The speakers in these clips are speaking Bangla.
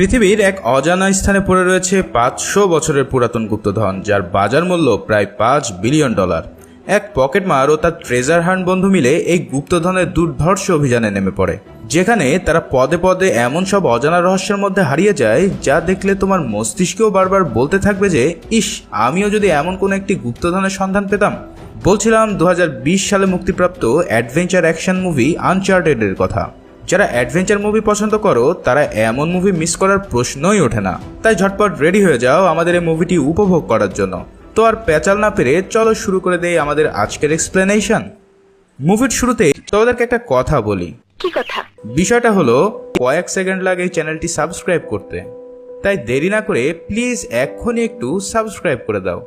পৃথিবীর এক অজানা স্থানে পড়ে রয়েছে 500 বছরের পুরাতন গুপ্তধন, যার বাজার মূল্য প্রায় $5 বিলিয়ন। এক পকেটমার ও তার ট্রেজার হান্ট বন্ধু মিলে এই গুপ্তধনের দুর্ধর্ষ অভিযানে নেমে পড়ে, যেখানে তারা পদে পদে এমন সব অজানা রহস্যের মধ্যে হারিয়ে যায় যা দেখলে তোমার মস্তিষ্কেও বারবার বলতে থাকবে যে ইস, আমিও যদি এমন কোনো একটি গুপ্তধনের সন্ধান পেতাম। বলছিলাম 2020 সালে মুক্তিপ্রাপ্ত অ্যাডভেঞ্চার অ্যাকশন মুভি আনচার্টেডের কথা। যারা অ্যাডভেঞ্চার মুভি পছন্দ করো তারা এমন মুভি মিস করার প্রশ্নই ওঠে না। তাই ঝটপট রেডি হয়ে যাও আমাদের এই মুভিটি উপভোগ করার জন্য। তো আর পেঁচাল না পেরে চলো শুরু করে দেই আমাদের আজকের এক্সপ্লেনেশন। মুভির শুরুতে তোমাদেরকে একটা কথা বলি। কি কথা? বিষয়টা হলো কয়েক সেকেন্ড লাগে এই চ্যানেলটি সাবস্ক্রাইব করতে, তাই দেরি না করে প্লিজ এক্ষুনি একটু সাবস্ক্রাইব করে দাও।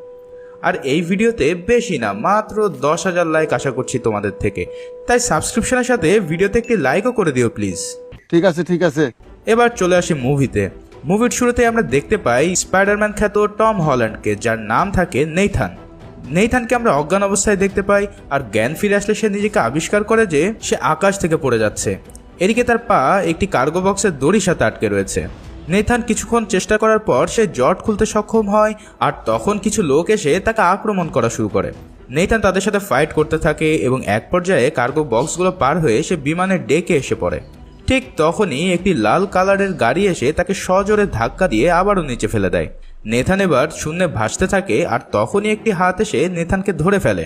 আর এই ভিডিওতে বেশি না, মাত্র 10,000 লাইক আশা করছি তোমাদের থেকে, তাই সাবস্ক্রিপশনের সাথে ভিডিওতে একটি লাইকও করে দিও প্লিজ। ঠিক আছে। এবার চলে আসি মুভিতে। মুভির শুরুতে আমরা দেখতে পাই স্পাইডারম্যান খ্যাত টম হল্যান্ডকে, যার নাম থাকে নেইথান। নেইথানকে আমরা অজ্ঞান অবস্থায় দেখতে পাই, আর জ্ঞান ফিরে আসলে সে নিজেকে আবিষ্কার করে যে সে আকাশ থেকে পড়ে যাচ্ছে। এদিকে তার পা একটি কার্গো বক্সের দড়ির সাথে আটকে রয়েছে। নেইথান কিছুক্ষণ চেষ্টা করার পর সে জট খুলতে সক্ষম হয়, আর তখন কিছু লোক এসে তাকে আক্রমণ করা শুরু করে। নেইথান তাদের সাথে ফাইট করতে থাকে এবং এক পর্যায়ে কার্গো বক্সগুলো পার হয়ে সে বিমানের ডেকে এসে পড়ে। ঠিক তখনই একটি লাল কালারের গাড়ি এসে তাকে সজোরে ধাক্কা দিয়ে আবারও নিচে ফেলে দেয়। নেথান এবার শূন্যে ভাসতে থাকে, আর তখনই একটি হাত এসে নেথানকে ধরে ফেলে।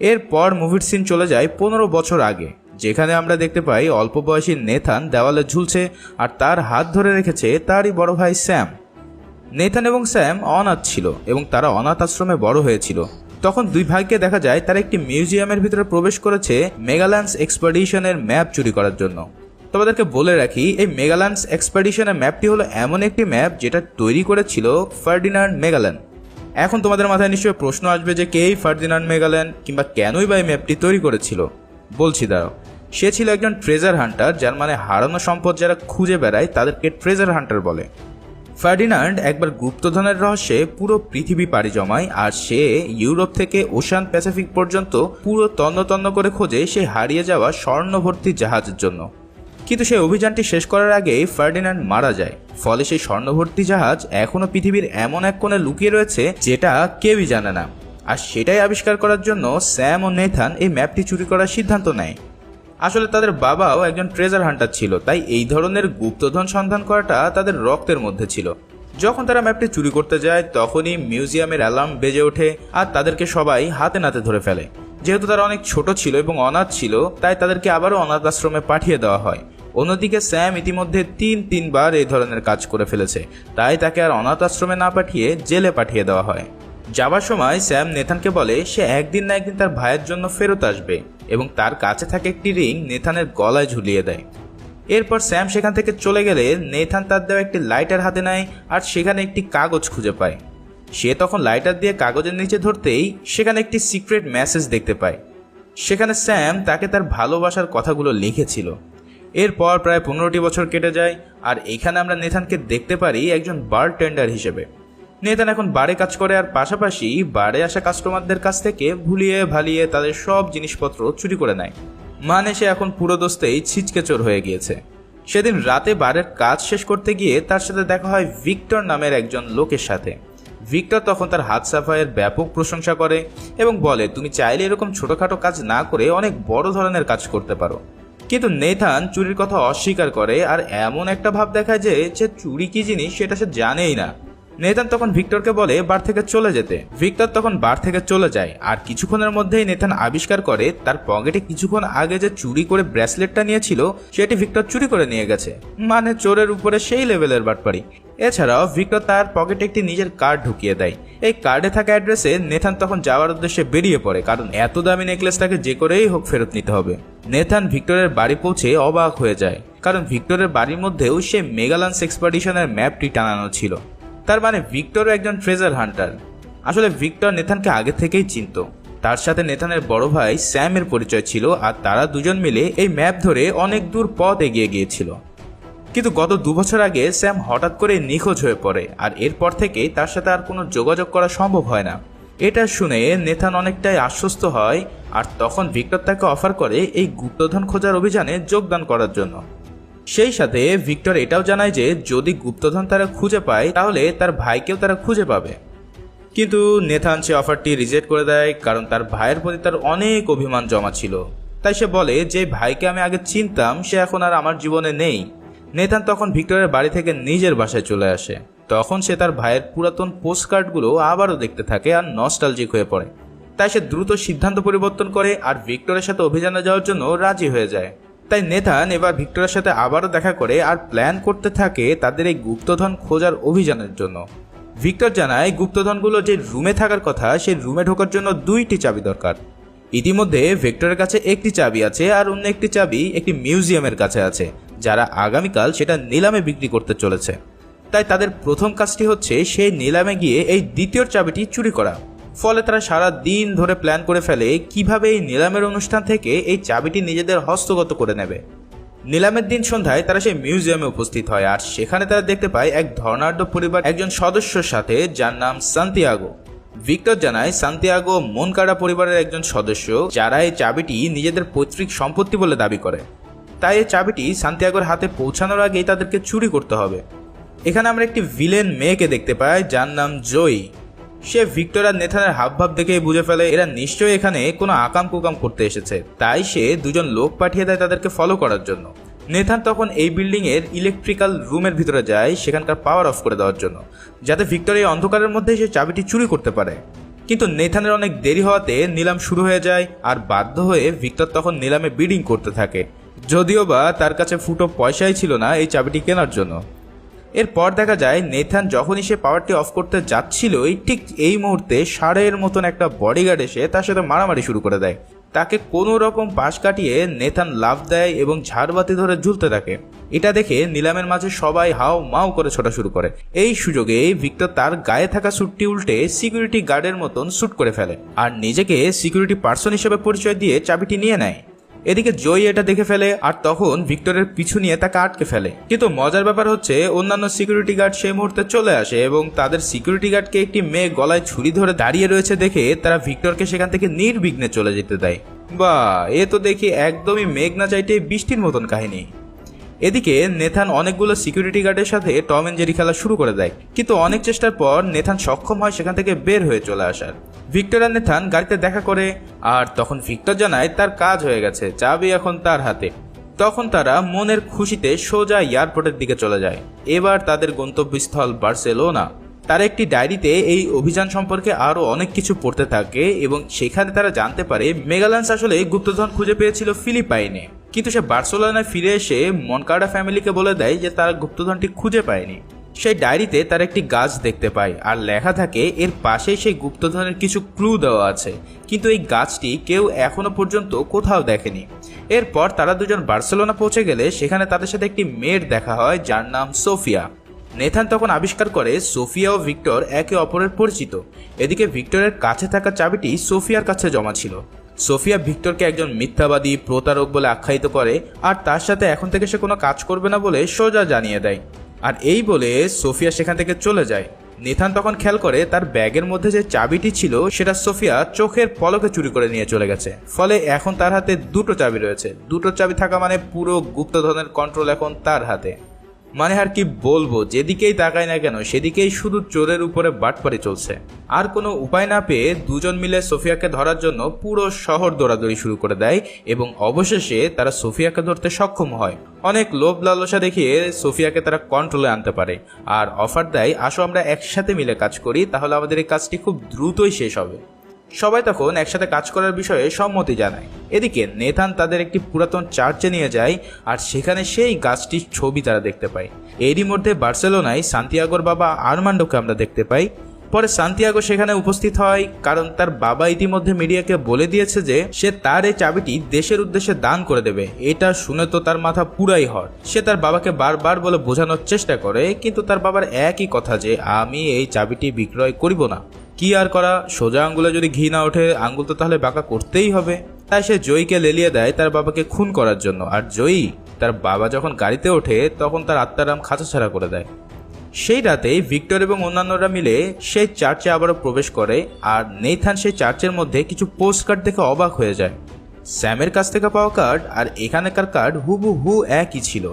এরপর মুভির সিন চলে যায় 15 বছর আগে, যেখানে আমরা দেখতে পাই অল্প বয়সী নেথান দেওয়ালে ঝুলছে, আর তার হাত ধরে রেখেছে তারই বড় ভাই স্যাম। নেথান এবং স্যাম অনাথ ছিল এবং তারা অনাথ আশ্রমে বড় হয়েছিল। তখন দুই ভাইকে দেখা যায় তারা একটি মিউজিয়ামের ভিতরে প্রবেশ করেছে মেগাল্যান্ডস এক্সপেডিশনের ম্যাপ চুরি করার জন্য। তোমাদেরকে বলে রাখি, এই মেগাল্যান্ডস এক্সপেডিশনের ম্যাপটি হলো এমন একটি ম্যাপ যেটা তৈরি করেছিল ফার্ডিনান্ড মেগালেন। এখন তোমাদের মাথায় নিশ্চয়ই প্রশ্ন আসবে যে কে এই ফার্ডিনান্ড মেগালেন, কিংবা কেনই বা এই ম্যাপটি তৈরি করেছিল। বলছি দাঁড়াও। সে ছিল একজন ট্রেজার হান্টার, যার মানে হারানো সম্পদ যারা খুঁজে বেড়ায় তাদেরকে ট্রেজার হান্টার বলে। ফার্ডিনান্ড একবার গুপ্তধনের রহস্যে পুরো পৃথিবী পাড়ি জমায়, আর সে ইউরোপ থেকে ওশান প্যাসিফিক পর্যন্ত পুরো তন্ন করে খোঁজে সে হারিয়ে যাওয়া স্বর্ণভর্তি জাহাজের জন্য। কিন্তু সেই অভিযানটি শেষ করার আগেই ফার্ডিনান্ড মারা যায়। ফলে সেই স্বর্ণভর্তি জাহাজ এখনো পৃথিবীর এমন এক কোণে লুকিয়ে রয়েছে যেটা কেউই জানে না। আর সেটাই আবিষ্কার করার জন্য স্যাম ও নেথান এই ম্যাপটি চুরি করার সিদ্ধান্ত নেয়। আসলে তাদের বাবাও একজন ট্রেজার হান্টার ছিল, তাই এই ধরনের গুপ্তধন সন্ধান করাটা তাদের রক্তের মধ্যে ছিল। যখন তারা ম্যাপটি চুরি করতে যায় তখনই মিউজিয়ামের অ্যালার্ম বেজে ওঠে, আর তাদেরকে সবাই হাতে নাতে ধরে ফেলে। যেহেতু তারা অনেক ছোট ছিল এবং অনাথ ছিল, তাই তাদেরকে আবারও অনাথ আশ্রমে পাঠিয়ে দেওয়া হয়। অন্যদিকে স্যাম ইতিমধ্যে তিনবার এই ধরনের কাজ করে ফেলেছে, তাই তাকে আর অনাথ আশ্রমে না পাঠিয়ে জেলে পাঠিয়ে দেওয়া হয়। যাবার সময় স্যাম নেথানকে বলে সে একদিন না একদিন তার ভাইয়ের জন্য ফেরত আসবে, এবং তার কাছে থাকে একটি রিং নেথানের গলায় ঝুলিয়ে দেয়। এরপর স্যাম সেখান থেকে চলে গেলে নেথান তার দেওয়া একটি লাইটার হাতে নেয়, আর সেখানে একটি কাগজ খুঁজে পায়। সে তখন লাইটার দিয়ে কাগজের নিচে ধরতেই সেখানে একটি সিক্রেট মেসেজ দেখতে পায়। সেখানে স্যাম তাকে তার ভালোবাসার কথাগুলো লিখেছিল। এরপর প্রায় 15টি বছর কেটে যায়, আর এখানে আমরা নেথানকে দেখতে পারি একজন বারটেন্ডার হিসেবে। নেথান এখন বারে কাজ করে, আর পাশাপাশি বারে আসা কাস্টমারদের কাছ থেকে ভুলিয়ে ভালিয়ে তাদের সব জিনিসপত্র চুরি করে নেয়। মানে সে এখন পুরো দোস্তেই ছিচকেচোর হয়ে গিয়েছে। সেদিন রাতে বারের কাজ শেষ করতে গিয়ে তার সাথে দেখা হয় ভিক্টর নামের একজন লোকের সাথে। ভিক্টর তখন তার হাত সাফাইয়ের ব্যাপক প্রশংসা করে এবং বলে তুমি চাইলে এরকম ছোটখাটো কাজ না করে অনেক বড় ধরনের কাজ করতে পারো। কিন্তু নেথান চুরির কথা অস্বীকার করে, আর এমন একটা ভাব দেখায় যে চুরি কি জিনিস সেটা সে জানেই না। নেথান তখন ভিক্টরকে বলে বার থেকে চলে যেতে। ভিক্টর তখন বার থেকে চলে যায়, আর কিছুক্ষণের মধ্যেই নেথান আবিষ্কার করে তার পকেটে কিছুক্ষণ আগে যে চুরি করে ব্রেসলেটটা নিয়েছিল সেটি ভিক্টর চুরি করে নিয়ে গেছে। মানে চোরের উপরে সেই লেভেলের বাটপারি। এছাড়াও ভিক্টর তার পকেটে একটি নিজের কার্ড ঢুকিয়ে দেয়। এই কার্ডে থাকা অ্যাড্রেসে নেথান তখন যাওয়ার উদ্দেশ্যে বেরিয়ে পড়ে, কারণ এত দামি নেকলেস তাকে যে করেই হোক ফেরত নিতে হবে। নেথান ভিক্টরের বাড়ি পৌঁছে অবাক হয়ে যায়, কারণ ভিক্টরের বাড়ির মধ্যেও সে মেগাল্যান্ডস এক্সপেডিশনের ম্যাপটি টানানো ছিল। তার মানে ভিক্টরও একজন ট্রেজার হান্টার। আসলে ভিক্টর নেথানকে আগে থেকেই চিনত। তার সাথে নেথানের বড় ভাই স্যামের পরিচয় ছিল, আর তারা দুজন মিলে এই ম্যাপ ধরে অনেক দূর পথ এগিয়ে গিয়েছিল। কিন্তু গত 2 বছর আগে স্যাম হঠাৎ করে নিখোঁজ হয়ে পড়ে, আর এরপর থেকে তার সাথে আর কোনো যোগাযোগ করা সম্ভব হয় না। এটা শুনে নেথান অনেকটাই আশ্বস্ত হয়, আর তখন ভিক্টর তাকে অফার করে এই গুপ্তধন খোঁজার অভিযানে যোগদান করার জন্য। সেই সাথে ভিক্টর এটাও জানায় যে যদি গুপ্তধন তারা খুঁজে পায় তাহলে তার ভাইকেও তারা খুঁজে পাবে। কিন্তু নেথান সে অফারটি রিজেক্ট করে দেয়, কারণ তার ভাইয়ের প্রতি তার অনেক অভিমান জমা ছিল। তাই সে বলে যে ভাইকে আমি আগে চিনতাম সে এখন আর আমার জীবনে নেই। নেথান তখন ভিক্টরের বাড়ি থেকে নিজের বাসায় চলে আসে। তখন সে তার ভাইয়ের পুরাতন পোস্টকার্ডগুলো আবারও দেখতে থাকে আর নস্টালজিক হয়ে পড়ে। তাই সে দ্রুত সিদ্ধান্ত পরিবর্তন করে আর ভিক্টরের সাথে অভিযানে যাওয়ার জন্য রাজি হয়ে যায়। তাই নেথান এবার ভিক্টরের সাথে আবারও দেখা করে আর প্ল্যান করতে থাকে তাদের এই গুপ্তধন খোঁজার অভিযানের জন্য। ভিক্টর জানায় গুপ্তধনগুলো যে রুমে থাকার কথা সেই রুমে ঢোকার জন্য 2টি চাবি দরকার। ইতিমধ্যে ভিক্টরের কাছে একটি চাবি আছে আর অন্য একটি চাবি একটি মিউজিয়ামের কাছে আছে, যারা আগামীকাল সেটা নিলামে বিক্রি করতে চলেছে। তাই তাদের প্রথম কাজটি হচ্ছে সেই নিলামে গিয়ে এই দ্বিতীয় চাবিটি চুরি করা। ফলে তারা সারা দিন ধরে প্ল্যান করে ফেলে কিভাবে এই নিলামের অনুষ্ঠান থেকে এই চাবিটি নিজেদের হস্তগত করে নেবে। নিলামের দিন সন্ধ্যায় তারা সেই মিউজিয়ামে উপস্থিত হয় আর সেখানে তারা দেখতে পায় এক ধর্নাঢ্য পরিবার একজন সদস্যর সাথে, যার নাম সান্তিয়াগো। ভিক্টর জানায় সান্তিয়াগো মনকাডা পরিবারের একজন সদস্য, যারা এই চাবিটি নিজেদের পৈতৃক সম্পত্তি বলে দাবি করে। তাই এই চাবিটি সান্তিয়াগোর হাতে পৌঁছানোর আগেই তাদেরকে চুরি করতে হবে। এখানে আমরা একটি ভিলেন মেয়েকে দেখতে পাই, যার নাম জয়ী। সে ভিক্টর আর নেথানের হাবভাব দেখেই বুঝে ফেলে এরা নিশ্চয়ই এখানে কোনো আকাম কুকাম করতে এসেছে। তাই সে 2জন লোক পাঠিয়ে দেয় তাদেরকে ফলো করার জন্য। নেথান তখন এই বিল্ডিং এর ইলেকট্রিক্যাল রুমের ভিতরে যায় সেখানকার পাওয়ার অফ করে দেওয়ার জন্য, যাতে ভিক্টর এই অন্ধকারের মধ্যে সে চাবিটি চুরি করতে পারে। কিন্তু নেথানের অনেক দেরি হওয়াতে নিলাম শুরু হয়ে যায় আর বাধ্য হয়ে ভিক্টর তখন নিলামে বিডিং করতে থাকে, যদিও বা তার কাছে ফুটো পয়সাই ছিল না এই চাবিটি কেনার জন্য। এরপর দেখা যায় নেথান যখনই সে পাওয়ারটি অফ করতে যাচ্ছিল ঠিক এই মুহূর্তে ষাঁড়ের মতন একটা বডিগার্ড এসে তার সাথে মারামারি শুরু করে দেয়। তাকে কোনো রকম পাশ কাটিয়ে নেথান লাফ দেয় এবং ঝাড়বাতি ধরে ঝুলতে থাকে। এটা দেখে নিলামের মাঝে সবাই হাও মাও করে ছোটা শুরু করে। এই সুযোগে ভিক্টর তার গায়ে থাকা স্যুটটি উল্টে সিকিউরিটি গার্ডের মতন স্যুট করে ফেলে আর নিজেকে সিকিউরিটি পার্সন হিসেবে পরিচয় দিয়ে চাবিটি নিয়ে নেয়। এদিকে জয়ী এটা দেখে ফেলে আর তখন ভিক্টরের পিছু নিয়ে তাকে আটকে ফেলে। কিন্তু মজার ব্যাপার হচ্ছে অন্যান্য সিকিউরিটি গার্ড সেই মুহূর্তে চলে আসে এবং তাদের সিকিউরিটি গার্ডকে একটি মেয়ে গলায় ছুরি ধরে দাঁড়িয়ে রয়েছে দেখে তারা ভিক্টরকে সেখান থেকে নির্বিঘ্নে চলে যেতে দেয়। বাহ, এ তো দেখি একদমই মেঘ না চাইতে বৃষ্টির মতন কাহিনী। এদিকে নেথান অনেকগুলো সিকিউরিটি গার্ডের সাথে টম এন্ড জেরি খেলা শুরু করে দেয়, কিন্তু অনেক চেষ্টার পর নেথান সক্ষম হয় সেখান থেকে বের হয়ে চলে আসার। ভিক্টর আর নেথান গাড়িতে দেখা করে আর তখন ভিক্টর জানায় তার কাজ হয়ে গেছে, চাবি এখন তার হাতে। তখন তারা মনের খুশিতে সোজা এয়ারপোর্টের দিকে চলে যায়। এবার তাদের গন্তব্যস্থল বার্সেলোনা। তারা একটি ডায়েরিতে এই অভিযান সম্পর্কে আরও অনেক কিছু পড়তে থাকে এবং সেখানে তারা জানতে পারে মেগালান্স আসলে গুপ্তধন খুঁজে পেয়েছিল ফিলিপাইনে, কিন্তু সে বার্সেলোনায় ফিরে এসে মনকাডা ফ্যামিলিকে বলে দেয় যে তারা গুপ্তধনটি খুঁজে পায়নি। সেই ডায়েরিতে তারা একটি গাছ দেখতে পায় আর লেখা থাকে এর পাশেই সেই গুপ্তধনের কিছু ক্লু দেওয়া আছে, কিন্তু এই গাছটি কেউ এখনো পর্যন্ত কোথাও দেখেনি। এরপর তারা 2জন বার্সেলোনা পৌঁছে গেলে সেখানে তাদের সাথে একটি মেয়ের দেখা হয়, যার নাম সোফিয়া। নেথান তখন আবিষ্কার করে সোফিয়া ও ভিক্টর একে অপরের পরিচিত। এদিকে ভিক্টরের কাছে থাকা চাবিটি সোফিয়ার কাছে জমা ছিল। সোফিয়া ভিক্টরকে একজন মিথ্যাবাদী, প্রতারক বলে আখ্যায়িত করে আর তার সাথে এখন থেকে সে কোনো কাজ করবে না বলে সোজা জানিয়ে দেয়। আর এই বলে সোফিয়া সেখান থেকে চলে যায়। নেথান তখন খেয়াল করে তার ব্যাগের মধ্যে যে চাবিটি ছিল সেটা সোফিয়া চোখের পলকে চুরি করে নিয়ে চলে গেছে। ফলে এখন তার হাতে 2টো চাবি রয়েছে। 2টো চাবি থাকা মানে পুরো গুপ্তধনের কন্ট্রোল এখন তার হাতে। মানে আর কি বলবো, যেদিকেই তাকাই না কেন সেদিকেই শুধু চোরের উপরে বাটপারি চলছে। আর কোনো উপায় না পেয়ে 2জন মিলে সোফিয়াকে ধরার জন্য পুরো শহর দৌড়াদৌড়ি শুরু করে দেয় এবং অবশেষে তারা সোফিয়াকে ধরতে সক্ষম হয়। অনেক লোভ লালসা দেখিয়ে সোফিয়াকে তারা কন্ট্রোলে আনতে পারে আর অফার দেয়, আসো আমরা একসাথে মিলে কাজ করি, তাহলে আমাদের এই কাজটি খুব দ্রুতই শেষ হবে। সবাই তখন একসাথে কাজ করার বিষয়ে সম্মতি জানায়। এদিকে নেথান তাদের একটি পুরাতন চার্চে নিয়ে যায় আর সেখানে সেই গাছটির ছবি তারা দেখতে পায়। এরই মধ্যে বার্সেলোনায় সান্তিয়াগোর বাবা আর্মান্ডোকে আমরা দেখতে পাই। পরে সান্তিয়াগো সেখানে উপস্থিত হয়, কারণ তার বাবা ইতিমধ্যে মিডিয়াকে বলে দিয়েছে যে সে তার এই চাবিটি দেশের উদ্দেশ্যে দান করে দেবে। এটা শুনে তো তার মাথা পুরাই হট। সে তার বাবাকে বারবার বলে বোঝানোর চেষ্টা করে, কিন্তু তার বাবার একই কথা যে আমি এই চাবিটি বিক্রয় করিব না। কি আর করা, সোজা আঙ্গুলে যদি ঘি না ওঠে আঙ্গুল তো তাহলে বাঁকা করতেই হবে। তাই সে জয়ীকে লেলিয়ে দেয় তার বাবাকে খুন করার জন্য। আর জয়ী তার বাবা যখন গাড়িতে ওঠে তখন তার আত্মারাম খাঁচাছাড়া করে দেয়। সেই রাতেই ভিক্টর এবং অন্যান্যরা মিলে সেই চার্চে আবারও প্রবেশ করে আর নেথান সেই চার্চের মধ্যে কিছু পোস্টকার্ড দেখে অবাক হয়ে যায়। স্যামের কাছ থেকে পাওয়া কার্ড আর এখানকার কার্ড হুবহু একই ছিল।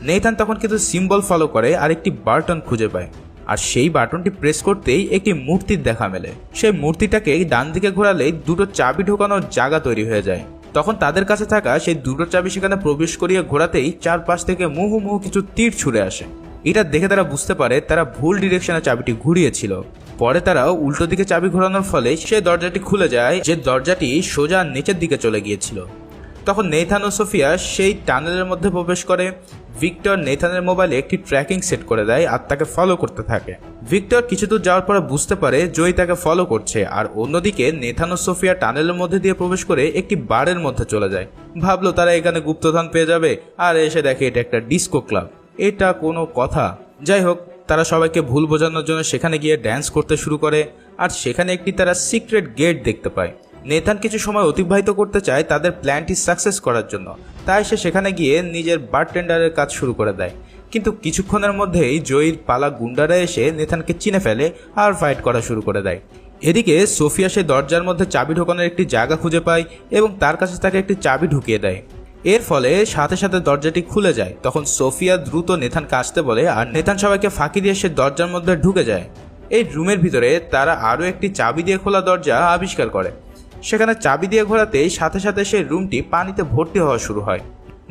নেথান তখন কিন্তু সিম্বল ফলো করে আর একটি বাটন খুঁজে পায়, আর সেই বাটনটি প্রেস করতেই একটি মূর্তির দেখা মেলে। সেই মূর্তিটাকে ডান দিকে ঘোরালেই দুটো চাবি ঢোকানোর জায়গা তৈরি হয়ে যায়। তখন তাদের কাছে থাকা সেই দুটো চাবি সেখানে প্রবেশ করিয়ে ঘোরাতেই চারপাশ থেকে মুহুর্মুহু কিছু তীর ছুড়ে আসে। এটা দেখে তারা বুঝতে পারে তারা ভুল ডিরেকশনে চাবিটি ঘুরিয়েছিল। পরে তারা উল্টো দিকে চাবি ঘোরানোর ফলে সেই দরজাটি খুলে যায়, যে দরজাটি সোজা নিচের দিকে চলে গিয়েছিল। তখন নেথান ও সোফিয়া সেই টানেলের মধ্যে প্রবেশ করে। ভিক্টর নেথানের মোবাইলে একটি ট্র্যাকিং সেট করে দেয় আর তাকে ফলো করতে থাকে। ভিক্টর কিছু দূর যাওয়ার পরে বুঝতে পারে জয়ী তাকে ফলো করছে, আর অন্যদিকে নেথান ও সোফিয়া টানেলের মধ্যে দিয়ে প্রবেশ করে একটি বারের মধ্যে চলে যায়। ভাবলো তারা এখানে গুপ্তধন পেয়ে যাবে, আর এসে দেখে এটা একটা ডিস্কো ক্লাব। এটা কোনো কথা? যাই হোক, তারা সবাইকে ভুল বোঝানোর জন্য সেখানে গিয়ে ড্যান্স করতে শুরু করে, আর সেখানে একটি তারা সিক্রেট গেট দেখতে পায়। নেথান কিছু সময় অতিবাহিত করতে চায় তাদের প্ল্যানটি সাকসেস করার জন্য, তাই সে সেখানে গিয়ে নিজের বারটেন্ডারের কাজ শুরু করে দেয়। কিন্তু কিছুক্ষণের মধ্যেই জয়ীর পালা গুন্ডারা এসে নেথানকে চিনে ফেলে আর ফাইট করা শুরু করে দেয়। এদিকে সোফিয়া সেই দরজার মধ্যে চাবি ঢোকানোর একটি জায়গা খুঁজে পায় এবং তার কাছে তাকে একটি চাবি ঢুকিয়ে দেয়। এর ফলে সাথে সাথে দরজাটি খুলে যায়। তখন সোফিয়া দ্রুত নেথানকে আসতে বলে, আর নেথান সবাইকে ফাঁকি দিয়ে সে দরজার মধ্যে ঢুকে যায়। এই রুমের ভিতরে তারা আরও একটি চাবি দিয়ে খোলা দরজা আবিষ্কার করে। সেখানে চাবি দিয়ে ঘোরাতেই সাথে সাথে সেই রুমটি পানিতে ভর্তি হওয়া শুরু হয়।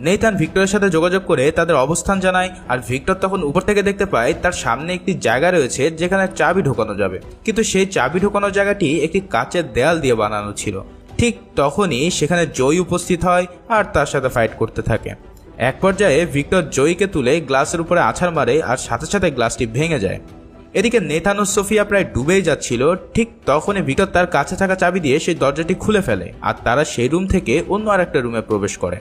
নেথান ভিক্টরের সাথে যোগাযোগ করে তাদের অবস্থান জানায়, আর ভিক্টর তখন উপর থেকে দেখতে পায় তার সামনে একটি জায়গা রয়েছে যেখানে চাবি ঢোকানো যাবে, কিন্তু সেই চাবি ঢোকানোর জায়গাটি একটি কাচের দেয়াল দিয়ে বানানো ছিল। ঠিক তখনই সেখানে জয়ী উপস্থিত হয় আর তার সাথে ফাইট করতে থাকে। এক পর্যায়ে ভিক্টর জয়ীকে তুলে গ্লাসের উপরে আছাড় মারে, আর সাথে সাথে গ্লাসটি ভেঙে যায়। এদিকে নেথান ও সোফিয়া প্রায় ডুবেই যাচ্ছিল। ঠিক তখনই ভিক্টর তার কাছে থাকা চাবি দিয়ে সেই দরজাটি খুলে ফেলে, আর তারা সেই রুম থেকে অন্য আরেকটা রুমে প্রবেশ করে।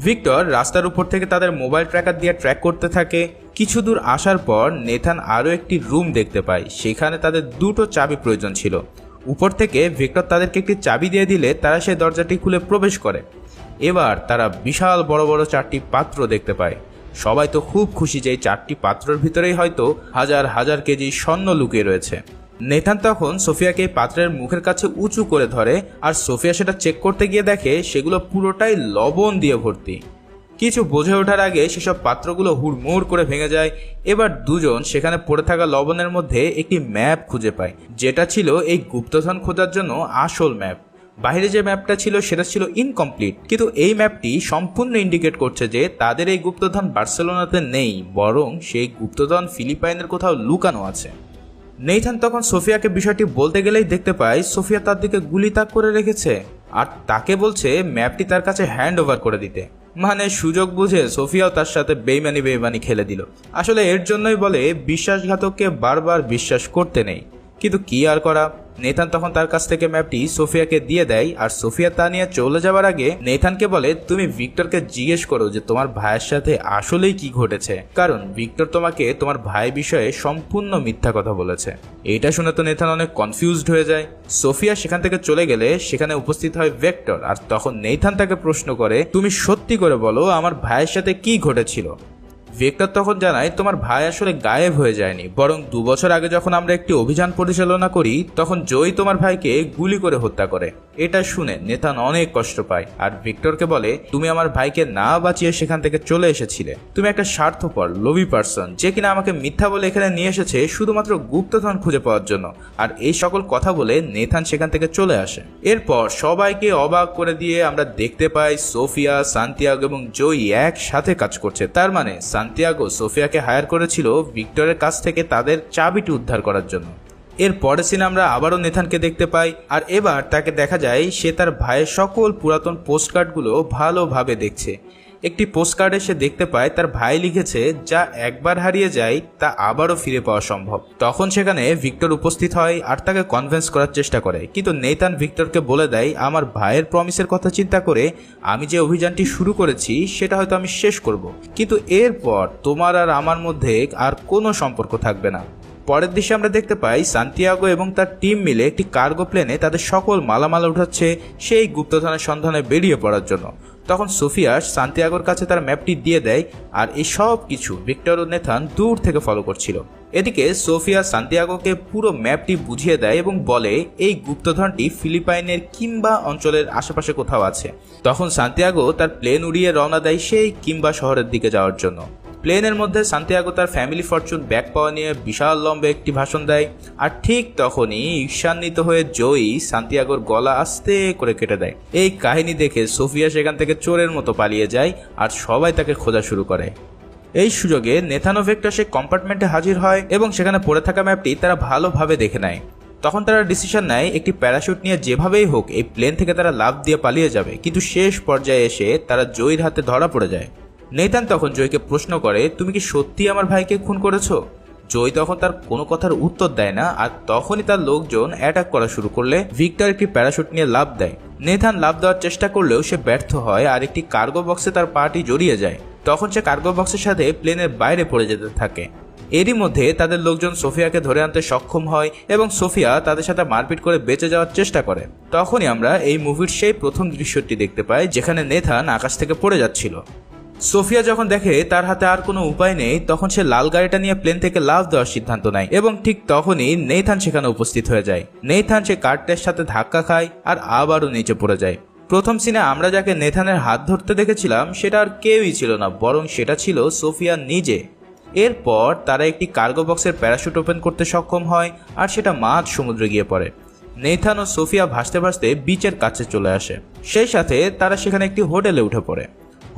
ভিক্টর রাস্তার উপর থেকে তাদের মোবাইল ট্র্যাকার দিয়ে ট্র্যাক করতে থাকে। কিছু দূর আসার পর নেথান আরও একটি রুম দেখতে পায়, সেখানে তাদের দুটো চাবি প্রয়োজন ছিল। উপর থেকে ভিক্টর তাদেরকে একটি চাবি দিয়ে দিলে তারা সেই দরজাটি খুলে প্রবেশ করে। এবার তারা বিশাল বড় বড় 4টি পাত্র দেখতে পায়। সবাই তো খুব খুশি যে এই 4টি পাত্রের ভিতরেই হয়তো হাজার হাজার কেজি স্বর্ণ লুকিয়ে রয়েছে। নেথান তখন সোফিয়াকে এই পাত্রের মুখের কাছে উঁচু করে ধরে, আর সোফিয়া সেটা চেক করতে গিয়ে দেখে সেগুলো পুরোটাই লবণ দিয়ে ভর্তি। কিছু বোঝে ওঠার আগে সেসব পাত্রগুলো হুড়মুড় করে ভেঙে যায়। এবার দুজন সেখানে পড়ে থাকা লবণের মধ্যে একটি ম্যাপ খুঁজে পায়, যেটা ছিল এই গুপ্তধন খোঁজার জন্য আসল ম্যাপ। বাইরে যে ম্যাপটা ছিল সেটা ছিল ইনকমপ্লিট, কিন্তু এই ম্যাপটি সম্পূর্ণ ইন্ডিকেট করছে যে তাদের এই গুপ্তধন বার্সেলোনাতে নেই, বরং সেই গুপ্তধন ফিলিপাইনের কোথাও লুকানো আছে। নেথান তখন সোফিয়াকে বিষয়টি বলতে গেলেই দেখতে পায় সোফিয়া তার দিকে গুলি তাক করে রেখেছে, আর তাকে বলছে ম্যাপটি তার কাছে হ্যান্ড ওভার করে দিতে। মানে সুযোগ বুঝে সোফিয়াও তার সাথে বেইমানি খেলে দিল। আসলে এর জন্যই বলে বিশ্বাসঘাতককে বারবার বিশ্বাস করতে নেই, কিন্তু কি আর করা। নেথান তখন তার কাছ থেকে ম্যাপটি সোফিয়াকে দিয়ে দেয়, আর সোফিয়া তা নিয়ে চলে যাওয়ার আগে নেথানকে বলে, তুমি ভিক্টরকে জিজ্ঞেস করো যে তোমার ভাইয়ের সাথে আসলেই কি ঘটেছে, কারণ ভিক্টর তোমাকে তোমার ভাই বিষয়ে সম্পূর্ণ মিথ্যা কথা বলেছে। এটা শুনে তো নেথান অনেক কনফিউজড হয়ে যায়। সোফিয়া সেখান থেকে চলে গেলে সেখানে উপস্থিত হয় ভিক্টর, আর তখন নেথান তাকে প্রশ্ন করে, তুমি সত্যি করে বলো আমার ভাইয়ের সাথে কি ঘটেছিল। ভিক্টর তখন জানায়, তোমার ভাই আসলে গায়েব হয়ে যায়নি, বরং 2 বছর আগে যখন আমরা একটি অভিযান পরিচালনা করি তখন জয়ী তোমার ভাইকে গুলি করে হত্যা করে। এটা শুনে নেথান অনেক কষ্ট পায়, আর ভিক্টরকে বলে, তুমি আমার ভাইকে না বাঁচিয়ে সেখান থেকে চলে এসেছিলে। তুমি একটা স্বার্থপর লোভী পার্সন, যে কিনা আমাকে মিথ্যা বলে এখানে নিয়ে এসেছে শুধুমাত্র গুপ্তধন খুঁজে পাওয়ার জন্য। আর এই সকল কথা বলে নেথান সেখান থেকে চলে আসে। এরপর সবাইকে অবাক করে দিয়ে আমরা দেখতে পাই সিয়া, সান্তিয়াগো এবং জয়ী একসাথে কাজ করছে। তার মানে সান্তিয়াগো সোফিয়াকে হায়ার করেছিল ভিক্টরের কাছ থেকে তাদের চাবিটি উদ্ধার করার জন্য। এর পরের সিনে আমরা আবারও নেথানকে দেখতে পাই, আর এবার তাকে দেখা যায় সে তার ভাইয়ের সকল পুরাতন পোস্টকার্ডগুলো ভালোভাবে দেখছে। একটি পোস্টকার্ডে সে দেখতে পায় তার ভাই লিখেছে, যা একবার হারিয়ে যায় তা আবারও ফিরে পাওয়া সম্ভব। তখন সেখানে ভিক্টর উপস্থিত হয় আর তাকে কনভিন্স করার চেষ্টা করে, কিন্তু নেথান ভিক্টরকে বলে দেয়, আমার ভাইয়ের প্রমিসের কথা চিন্তা করে আমি যে অভিযানটি শুরু করেছি সেটা হয়তো আমি শেষ করব, কিন্তু এরপর তোমার আর আমার মধ্যে আর কোনো সম্পর্ক থাকবে না। পরের দৃশ্যে আমরা দেখতে পাই সান্তিয়াগো এবং তার টিম মিলে একটি কার্গো প্লেনে তাদের সকল মালামাল উঠাচ্ছে সেই গুপ্তধনের সন্ধানে বেরিয়ে পড়ার জন্য। তখন সোফিয়া সান্তিয়াগোর কাছে তার ম্যাপটি দিয়ে দেয় আর এই সব কিছু ভিক্টর ও নেথান দূর থেকে ফলো করছিল। এদিকে সোফিয়া সান্তিয়াগোকে পুরো ম্যাপটি বুঝিয়ে দেয় এবং বলে এই গুপ্তধনটি ফিলিপাইনের কিম্বা অঞ্চলের আশেপাশে কোথাও আছে। তখন সান্তিয়াগো তার প্লেন উড়িয়ে রওনা দেয় সেই কিম্বা শহরের দিকে যাওয়ার জন্য। প্লেনের মধ্যে সান্তিয়াগো তার ফ্যামিলি ফরচুন ব্যাগ পাওয়া নিয়ে বিশাল লম্বা একটি ভাষণ দেয়, আর ঠিক তখনই ঈর্ষান্বিত হয়ে জয়ী সান্তিয়াগোর গলা আস্তে করে কেটে দেয়। এই কাহিনী দেখে সোফিয়া সেখান থেকে চোরের মতো পালিয়ে যায় আর সবাই তাকে খোঁজা শুরু করে। এই সুযোগে নেথান ও ভিক্টর সে কম্পার্টমেন্টে হাজির হয় এবং সেখানে পড়ে থাকা ম্যাপটি তারা ভালোভাবে দেখে নেয়। তখন তারা ডিসিশন নেয় একটি প্যারাশুট নিয়ে যেভাবেই হোক এই প্লেন থেকে তারা লাফ দিয়ে পালিয়ে যাবে, কিন্তু শেষ পর্যায়ে এসে তারা জয়ীর হাতে ধরা পড়ে যায়। নেথান তখন জয়কে প্রশ্ন করে, তুমি কি সত্যি আমার ভাইকে খুন করেছো? জয় তখন তার কোনো কথার উত্তর দেয় না, আর তখনই তার লোকজন অ্যাটাক করা শুরু করলে ভিক্টর একটি প্যারাশুট নিয়ে লাফ দেয়। নেথান লাফ দেওয়ার চেষ্টা করলেও সে ব্যর্থ হয় আর একটি কার্গো বক্সে তার পাটি জড়িয়ে যায়। তখন সে কার্গো বক্সের সাথে প্লেনের বাইরে পড়ে যেতে থাকে। এরই মধ্যে তাদের লোকজন সোফিয়াকে ধরে আনতে সক্ষম হয় এবং সোফিয়া তাদের সাথে মারপিট করে বেঁচে যাওয়ার চেষ্টা করে। তখনই আমরা এই মুভির সেই প্রথম দৃশ্যটি দেখতে পাই যেখানে নেথান আকাশ থেকে পড়ে যাচ্ছিল। সোফিয়া যখন দেখে তার হাতে আর কোনো উপায় নেই, তখন সে লাল গাড়িটা নিয়ে প্লেন থেকে লাফ দেওয়ার সিদ্ধান্ত নেয় এবং ঠিক তখনই নেথান সেখানে উপস্থিত হয়ে যায়। নেথান সে কারটার সাথে ধাক্কা খায় আর আবারও নিচে পড়ে যায়। প্রথম সিনে আমরা যাকে নেথানের হাত ধরতে দেখেছিলাম সেটা আর কেউই ছিল না, বরং সেটা ছিল সোফিয়া নিজে। এরপর তারা একটি কার্গো বক্সের প্যারাশুট ওপেন করতে সক্ষম হয় আর সেটা মাঝ সমুদ্রে গিয়ে পড়ে। নেথান ও সোফিয়া ভাসতে ভাসতে বিচের কাছে চলে আসে। সেই সাথে তারা সেখানে একটি হোটেলে উঠে পড়ে।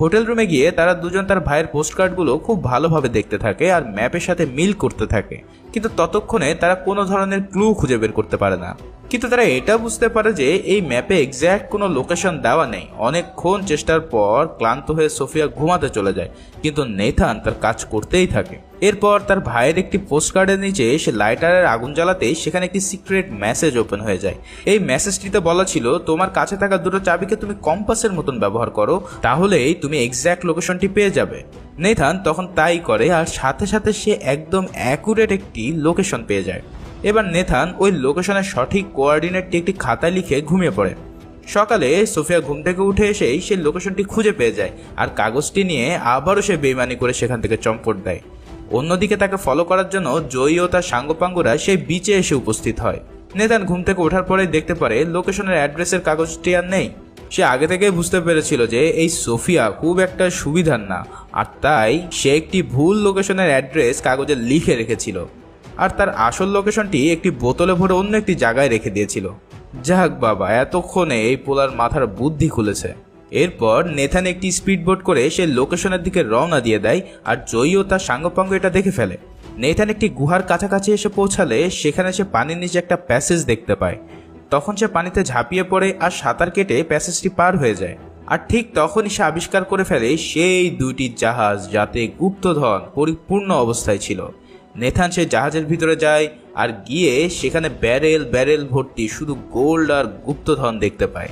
হোটেল রুমে গিয়ে তারা দুজন তার ভাইয়ের পোস্টকার্ডগুলো খুব ভালোভাবে দেখতে থাকে আর ম্যাপের সাথে মিল করতে থাকে, কিন্তু ততক্ষণে তারা কোনো ধরনের ক্লু খুঁজে বের করতে পারে না। কিন্তু তারা এটা বুঝতে পারে যে এই ম্যাপে এক্স্যাক্ট কোনো লোকেশন দেওয়া নেই। অনেকক্ষণ চেষ্টার পর ক্লান্ত হয়ে সোফিয়া ঘুমাতে চলে যায়, কিন্তু নেথান তার কাজ করতেই থাকে। এরপর তার ভাইয়ের একটি পোস্টকার্ডের নিচে সে লাইটারের আগুন জ্বালাতেই সেখানে একটি সিক্রেট মেসেজ ওপেন হয়ে যায়। এই মেসেজটিতে বলা ছিল, তোমার কাছে থাকা দুটো চাবিকে তুমি কম্পাসের মতন ব্যবহার করো, তাহলেই তুমি এক্স্যাক্ট লোকেশনটি পেয়ে যাবে। নেথান তখন তাই করে আর সাথে সাথে সে একদম অ্যাকুরেট একটি লোকেশন পেয়ে যায়। এবার নেথান ওই লোকেশনের সঠিক কোঅর্ডিনেটটি একটি খাতায় লিখে ঘুমিয়ে পড়ে। সকালে সোফিয়া ঘুম থেকে উঠে এসেই সে লোকেশনটি খুঁজে পেয়ে যায় আর কাগজটি নিয়ে আবারও সে বেইমানি করে সেখান থেকে চম্পট দেয়। অন্যদিকে তাকে ফলো করার জন্য জয়ী ও তার সাঙ্গপাঙ্গরা সেই বিচে এসে উপস্থিত হয়। নেথান ঘুম থেকে ওঠার পরে দেখতে পারে লোকেশনের অ্যাড্রেসের কাগজটি আর নেই। সে আগে থেকেই বুঝতে পেরেছিল যে এই সোফিয়া খুব একটা সুবিধার না, আর তাই সে একটি ভুল লোকেশনের অ্যাড্রেস কাগজে লিখে রেখেছিল আর তার আসল লোকেশনটি একটি বোতলে ভরে অন্য একটি জায়গায় রেখে দিয়েছিল। যাক বাবা, এতক্ষণে এই পোলার মাথার বুদ্ধি খুলেছে। এরপর নেথান একটি স্পিডবোট করে সে লোকেশনের দিকে রওনা দিয়ে দেয় আর জয়ী ও তার সাঙ্গপাঙ্গ এটা দেখে ফেলে। নেথান একটি গুহার কাছাকাছি এসে পৌঁছালে সেখানে সে পানির নিচে একটা প্যাসেজ দেখতে পায়। তখন সে পানিতে ঝাঁপিয়ে পড়ে আর সাঁতার কেটে প্যাসেজটি পার হয়ে যায়। আর ঠিক তখনই সে আবিষ্কার করে ফেলে সেই দুইটি জাহাজ যাতে গুপ্তধন পরিপূর্ণ অবস্থায় ছিল। নেথান সে জাহাজের ভিতরে যায় আর গিয়ে সেখানে ব্যারেল ব্যারেল ভর্তি শুধু গোল্ড আর গুপ্তধন দেখতে পায়।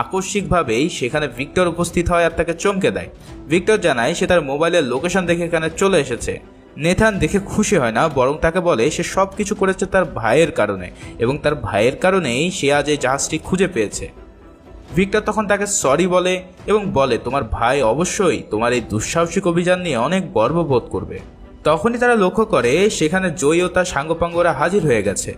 আকস্মিকভাবেই সেখানে ভিক্টর উপস্থিত হয় আর তাকে চমকে দেয়। ভিক্টর জানায় সে তার মোবাইলের লোকেশন দেখে এখানে চলে এসেছে। নেথান দেখে খুশি হয় না, বরং তাকে বলে সে সব কিছু করেছে তার ভাইয়ের কারণে এবং তার ভাইয়ের কারণেই সে আজ এই জাহাজটি খুঁজে পেয়েছে। ভিক্টর তখন তাকে সরি বলে এবং বলে তোমার ভাই অবশ্যই তোমার এই দুঃসাহসিক অভিযান নিয়ে অনেক গর্ববোধ করবে। তখনই তারা লক্ষ্য করে সেখানে জয়ী ও তার সাঙ্গপাঙ্গরা হাজির হয়ে গেছে।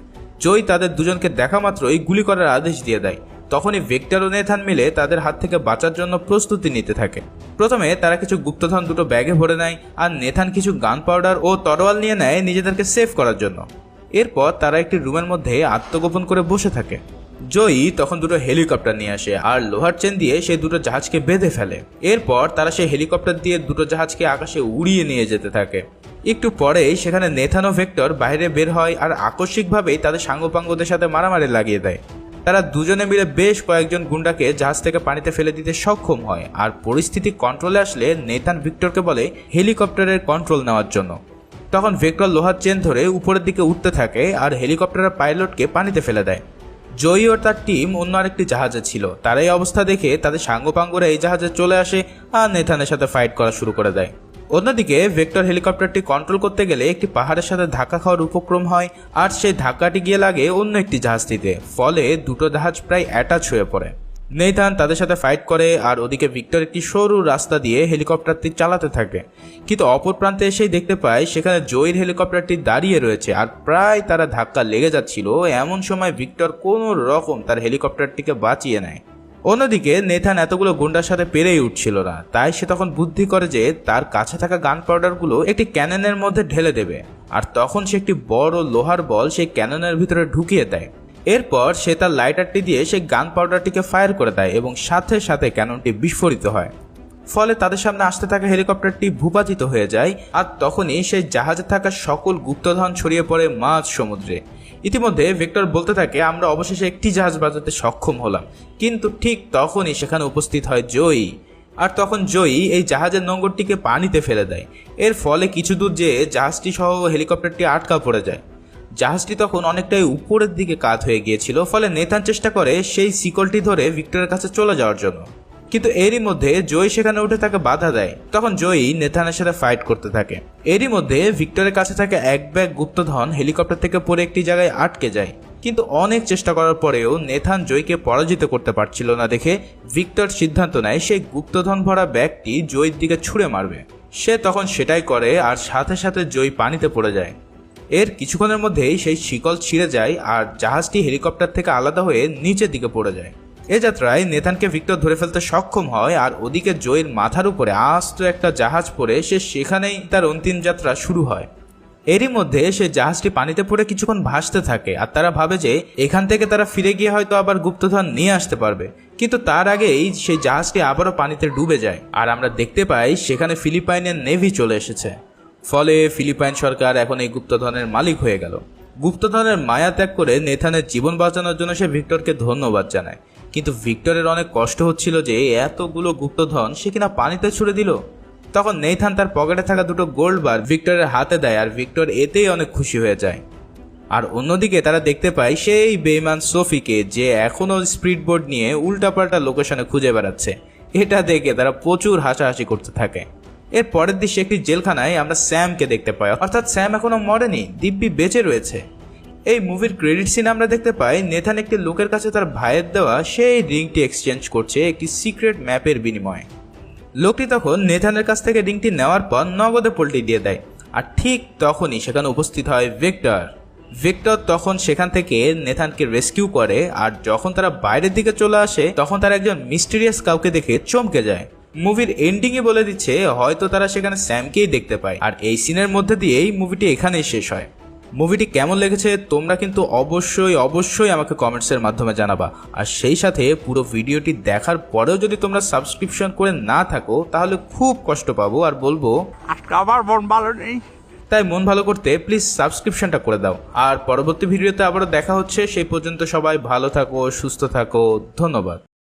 জয়ী তাদের দুজনকে দেখা মাত্রই গুলি করার আদেশ দিয়ে দেয়। তখনই ভিক্টর ও নেথান মিলে তাদের হাত থেকে বাঁচার জন্য প্রস্তুতি নিতে থাকে। প্রথমে তারা কিছু গুপ্তধন দুটো ব্যাগে ভরে নেয় আর নেথান কিছু গান পাউডার ও তরোয়াল নিয়ে নেয় নিজেদেরকে সেভ করার জন্য। এরপর তারা একটি রুমের মধ্যে আত্মগোপন করে বসে থাকে। জয়ী তখন দুটো হেলিকপ্টার নিয়ে আসে আর লোহার চেন দিয়ে সেই দুটো জাহাজকে বেঁধে ফেলে। এরপর তারা সেই হেলিকপ্টার দিয়ে দুটো জাহাজকে আকাশে উড়িয়ে নিয়ে যেতে থাকে। একটু পরেই সেখানে নেথান ও ভিক্টর বাইরে বের হয় আর আকস্মিকভাবেই তাদের সাঙ্গপাঙ্গদের সাথে মারামারি লাগিয়ে দেয়। তারা দুজনে মিলে বেশ কয়েকজন গুন্ডাকে জাহাজ থেকে পানিতে ফেলে দিতে সক্ষম হয় আর পরিস্থিতি কন্ট্রোলে আসলে নেথান ভিক্টরকে বলে হেলিকপ্টারের কন্ট্রোল নেওয়ার জন্য। তখন ভিক্টর লোহার চেন ধরে উপরের দিকে উঠতে থাকে আর হেলিকপ্টারের পাইলটকে পানিতে ফেলে দেয়। জয়ী ও তার টিম অন্য আরেকটি জাহাজে ছিল। তার এই অবস্থা দেখে তাদের সাঙ্গপাঙ্গরা এই জাহাজে চলে আসে আর নেথানের সাথে ফাইট করা শুরু করে দেয়। অন্যদিকে ভিক্টর হেলিকপ্টারটি কন্ট্রোল করতে গেলে একটি পাহাড়ের সাথে ধাক্কা খাওয়ার উপক্রম হয় আর সেই ধাক্কাটি গিয়ে লাগে অন্য একটি জাহাজটিতে। ফলে দুটো জাহাজ প্রায় অ্যাটাচ হয়ে পড়ে। নেইথান তাদের সাথে ফাইট করে আর ওদিকে ভিক্টর একটি সরু রাস্তা দিয়ে হেলিকপ্টারটি চালাতে থাকে, কিন্তু অপর প্রান্তে এসেই দেখতে পায় সেখানে জয়ীর হেলিকপ্টারটি দাঁড়িয়ে রয়েছে আর প্রায় তারা ধাক্কা লেগে যাচ্ছিল। এমন সময় ভিক্টর কোনো রকম তার হেলিকপ্টারটিকে বাঁচিয়ে নেয়। অন্যদিকে নেথান এতগুলো গুন্ডার সাথে পেরেই উঠছিল না, তাই সে তখন বুদ্ধি করে যে তার কাছে থাকা গান পাউডারগুলো একটি ক্যাননের মধ্যে ঢেলে দেবে, আর তখন সে একটি বড় লোহার বল সেই ক্যাননের ভিতরে ঢুকিয়ে দেয়। এরপর সে তার লাইটারটি দিয়ে সেই গান পাউডারটিকে ফায়ার করে দেয় এবং সাথে সাথে ক্যাননটি বিস্ফোরিত হয়। ফলে তাদের সামনে আসতে থাকা হেলিকপ্টারটি ভূপাতিত হয়ে যায়, আর তখনই সেই জাহাজে থাকা সকল গুপ্তধন ছড়িয়ে পড়ে মাঝ সমুদ্রে। ইতিমধ্যে ভিক্টর বলতে থাকে, আমরা অবশেষে একটি জাহাজ বাজাতে সক্ষম হলাম, কিন্তু ঠিক তখনই সেখানে উপস্থিত হয় জয়ী। আর তখন জয়ী এই জাহাজের নোঙরটিকে পানিতে ফেলে দেয়। এর ফলে কিছু দূর যেয়ে জাহাজটি সহ হেলিকপ্টারটি আটকা পড়ে যায়। জাহাজটি তখন অনেকটাই উপরের দিকে কাত হয়ে গিয়েছিল, ফলে নেথান চেষ্টা করে সেই শিকলটি ধরে ভিক্টরের কাছে চলে যাওয়ার জন্য, কিন্তু এরই মধ্যে জয়ী সেখানে উঠে তাকে বাধা দেয়। তখন জয়ী নেথানের সাথে ফাইট করতে থাকে। এরই মধ্যে ভিক্টরের কাছে থাকে এক ব্যাগ গুপ্তধন হেলিকপ্টার থেকে পড়ে একটি জায়গায় আটকে যায়, কিন্তু অনেক চেষ্টা করার পরেও নেথান জয়ীকে পরাজিত করতে পারছিল না দেখে ভিক্টর সিদ্ধান্ত নেয় সেই গুপ্তধন ভরা ব্যাগটি জয়ীর দিকে ছুঁড়ে মারবে। সে তখন সেটাই করে আর সাথে সাথে জয়ী পানিতে পড়ে যায়। এর কিছুক্ষণের মধ্যেই সেই শিকল ছিঁড়ে যায় আর জাহাজটি হেলিকপ্টার থেকে আলাদা হয়ে নিচের দিকে পড়ে যায়। এ যাত্রায় নেথানকে ভিক্টর ধরে ফেলতে সক্ষম হয়, আর ওদিকে জয়ীর মাথার উপরে আস্ত একটা জাহাজ পড়ে সে সেখানেই তার অন্তিম যাত্রা শুরু হয়। এরই মধ্যে সে জাহাজটি পানিতে পড়ে কিছুক্ষণ ভাসতে থাকে, আর তারা ভাবে যে এখান থেকে তারা ফিরে গিয়ে হয়তো আবার গুপ্তধন নিয়ে আসতে পারবে, কিন্তু তার আগেই সেই জাহাজটি আবারও পানিতে ডুবে যায়। আর আমরা দেখতে পাই সেখানে ফিলিপাইনের নেভি চলে এসেছে। ফলে ফিলিপাইন সরকার এখন এই গুপ্তধনের মালিক হয়ে গেল। গুপ্তধনের মায়া ত্যাগ করে নেথানের জীবন বাঁচানোর জন্য সে ভিক্টরকে ধন্যবাদ জানায়, কিন্তু ভিক্টরের অনেক কষ্ট হচ্ছিল যে এতগুলো গুপ্তধন সে কিনা পানিতে ছুড়ে দিল। তখন নেথান তার পকেটে থাকা দুটো গোল্ড বার ভিক্টরের হাতে দেয়, আর ভিক্টর এতেই অনেক খুশি হয়ে যায়। আর অন্যদিকে তারা দেখতে পায় সেই বেঈমান সোফিকে, যে এখনও স্পিড বোর্ড নিয়ে উল্টাপাল্টা লোকেশনে খুঁজে বেড়াচ্ছে। এটা দেখে তারা প্রচুর হাসাহাসি করতে থাকে। এর পরের দৃশ্যে একটি জেলখানায় আমরা স্যামকে দেখতে পাই, অর্থাৎ স্যাম এখনো মরেনি, দিব্যি বেঁচে রয়েছে। এই মুভির ক্রেডিট সিন আমরা দেখতে পাই নেথান একটি লোকের কাছে তার ভাইয়ের দেওয়া সেই রিংটি এক্সচেঞ্জ করছে একটি সিক্রেট ম্যাপের বিনিময়ে। লোকটি তখন নেথানের কাছ থেকে রিংটি নেওয়ার পর নগদে পল্টি দিয়ে দেয়, আর ঠিক তখনই সেখানে উপস্থিত হয় ভিক্টর। ভিক্টর তখন সেখান থেকে নেথানকে রেস্কিউ করে, আর যখন তারা বাইরের দিকে চলে আসে তখন তারা একজন মিস্টিরিয়াস কাউকে দেখে চমকে যায়। মুভির এন্ডিংয়ে বলে দিচ্ছে হয়তো তারা সেখানে স্যামকেই দেখতে পায়, আর এই সিনের মধ্যে দিয়েই মুভিটি এখানেই শেষ হয়। মুভিটি কেমন লেগেছে তোমরা কিন্তু অবশ্যই আমাকে কমেন্টসের মাধ্যমে জানাবা। আর সেই সাথে পুরো ভিডিওটি দেখার পরেও যদি তোমরা সাবস্ক্রিপশন করে না থাকো তাহলে খুব কষ্ট পাবো, আর বলবো আজকে আমার মন ভালো নেই। তাই মন ভালো করতে প্লিজ সাবস্ক্রিপশনটা করে দাও। আর পরবর্তী ভিডিওতে আবারও দেখা হচ্ছে, সেই পর্যন্ত সবাই ভালো থাকো, সুস্থ থাকো, ধন্যবাদ।